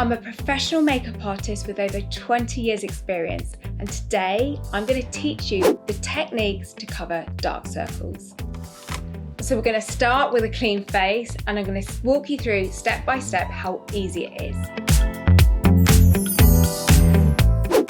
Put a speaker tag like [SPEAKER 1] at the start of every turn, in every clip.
[SPEAKER 1] I'm a professional makeup artist with over 20 years experience, and today I'm going to teach you the techniques to cover dark circles. So we're going to start with a clean face, and I'm going to walk you through step by step how easy it is.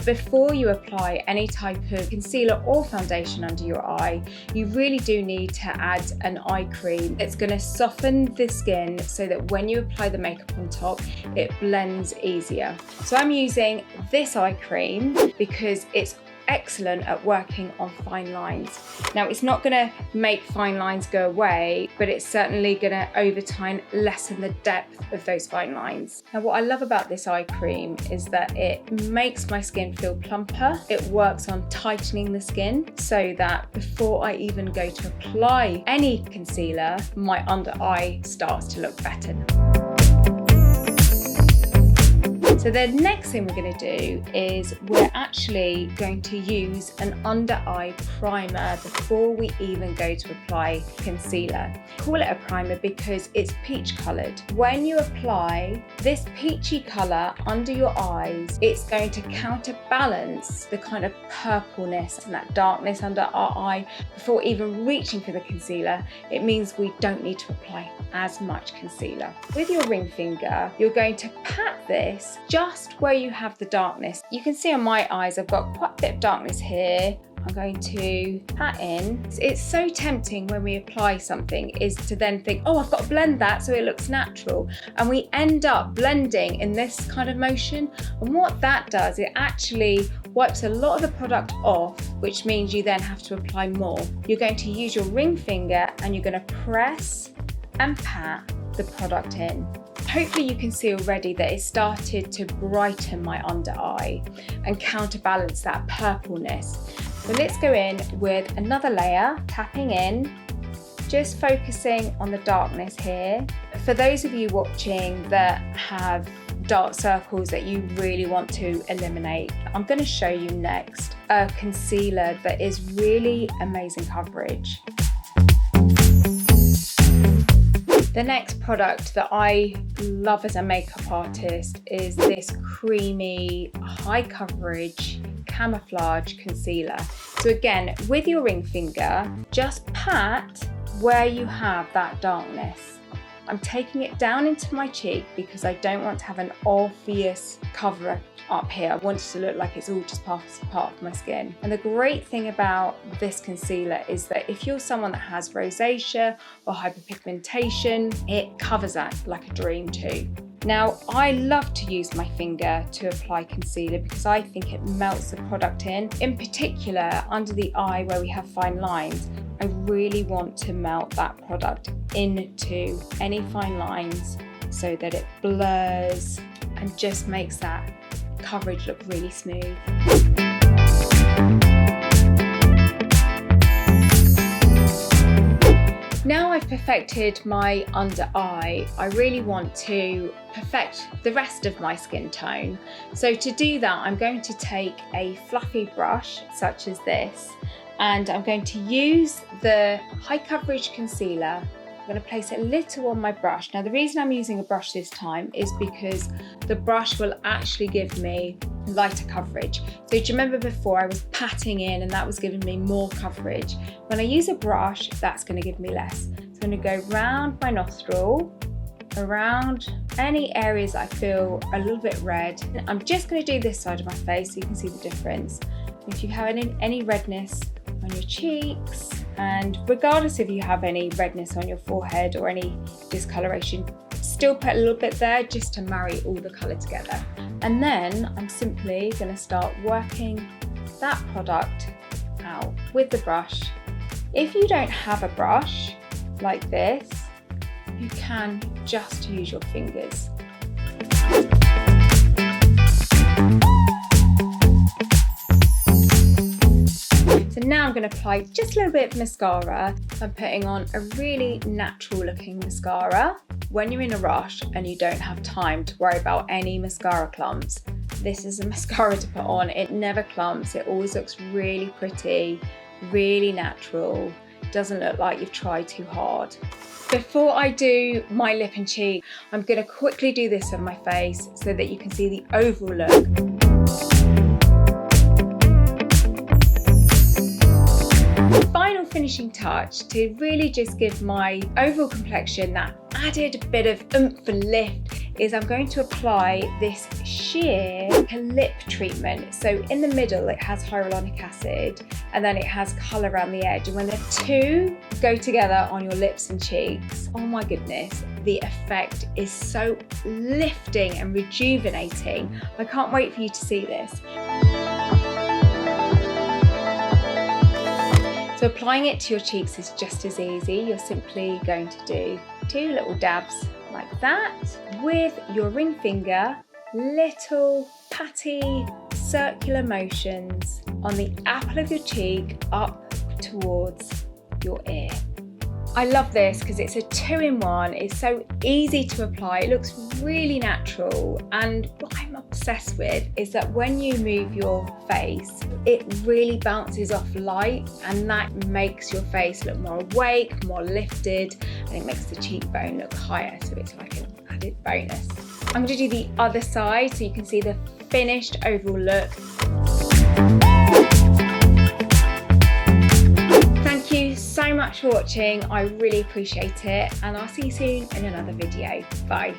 [SPEAKER 1] Before you apply any type of concealer or foundation under your eye, you really do need to add an eye cream. It's going to soften the skin so that when you apply the makeup on top, it blends easier. So I'm using this eye cream because it's excellent at working on fine lines. Now, it's not going to make fine lines go away, but it's certainly going to over time lessen the depth of those fine lines. Now, what I love about this eye cream is that it makes my skin feel plumper. It works on tightening the skin so that before I even go to apply any concealer, my under eye starts to look better. So the next thing we're going to do is we're actually going to use an under eye primer before we even go to apply concealer. Call it a primer because it's peach coloured. When you apply this peachy colour under your eyes, it's going to counterbalance the kind of purpleness and that darkness under our eye before even reaching for the concealer. It means we don't need to apply as much concealer. With your ring finger, you're going to pat this just where you have the darkness. You can see on my eyes, I've got quite a bit of darkness here. I'm going to pat in. It's so tempting when we apply something is to then think, oh, I've got to blend that so it looks natural. And we end up blending in this kind of motion. And what that does, it actually wipes a lot of the product off, which means you then have to apply more. You're going to use your ring finger and you're going to press and pat the product in. Hopefully you can see already that it started to brighten my under eye and counterbalance that purpleness. So let's go in with another layer, tapping in, just focusing on the darkness here. For those of you watching that have dark circles that you really want to eliminate, I'm going to show you next a concealer that is really amazing coverage. The next product that I love as a makeup artist is this creamy, high coverage camouflage concealer. So again, with your ring finger, just pat where you have that darkness. I'm taking it down into my cheek because I don't want to have an obvious cover up here. I want it to look like it's all just part of my skin. And the great thing about this concealer is that if you're someone that has rosacea or hyperpigmentation, it covers that like a dream too. Now, I love to use my finger to apply concealer because I think it melts the product in. In particular, under the eye where we have fine lines, I really want to melt that product into any fine lines so that it blurs and just makes that coverage look really smooth. Now I've perfected my under eye, I really want to perfect the rest of my skin tone. So to do that, I'm going to take a fluffy brush such as this, and I'm going to use the high coverage concealer. I'm going to place it a little on my brush. Now, the reason I'm using a brush this time is because the brush will actually give me lighter coverage. So do you remember before I was patting in and that was giving me more coverage? When I use a brush, that's going to give me less. So I'm going to go round my nostril, around any areas I feel a little bit red. I'm just going to do this side of my face so you can see the difference. If you have any redness on your cheeks, and regardless if you have any redness on your forehead or any discoloration, still put a little bit there just to marry all the colour together. And then I'm simply going to start working that product out with the brush. If you don't have a brush like this, you can just use your fingers. So now I'm going to apply just a little bit of mascara. I'm putting on a really natural looking mascara. When you're in a rush and you don't have time to worry about any mascara clumps, this is a mascara to put on. It never clumps, it always looks really pretty, really natural. It doesn't look like you've tried too hard. Before I do my lip and cheek, I'm going to quickly do this on my face so that you can see the overall look. Final finishing touch to really just give my overall complexion that added bit of oomph and lift is I'm going to apply this sheer lip treatment. So in the middle it has hyaluronic acid and then it has colour around the edge, and when the two go together on your lips and cheeks, oh my goodness, the effect is so lifting and rejuvenating. I can't wait for you to see this. So applying it to your cheeks is just as easy. You're simply going to do 2 little dabs like that with your ring finger, little patty circular motions on the apple of your cheek up towards your ear. I love this because it's a 2-in-1. It's so easy to apply. It looks really natural, and what I'm obsessed with is that when you move your face, it really bounces off light, and that makes your face look more awake, more lifted, and it makes the cheekbone look higher, so it's like an added bonus. I'm going to do the other side so you can see the finished overall look. Thank you so much for watching. I really appreciate it, and I'll see you soon in another video. Bye.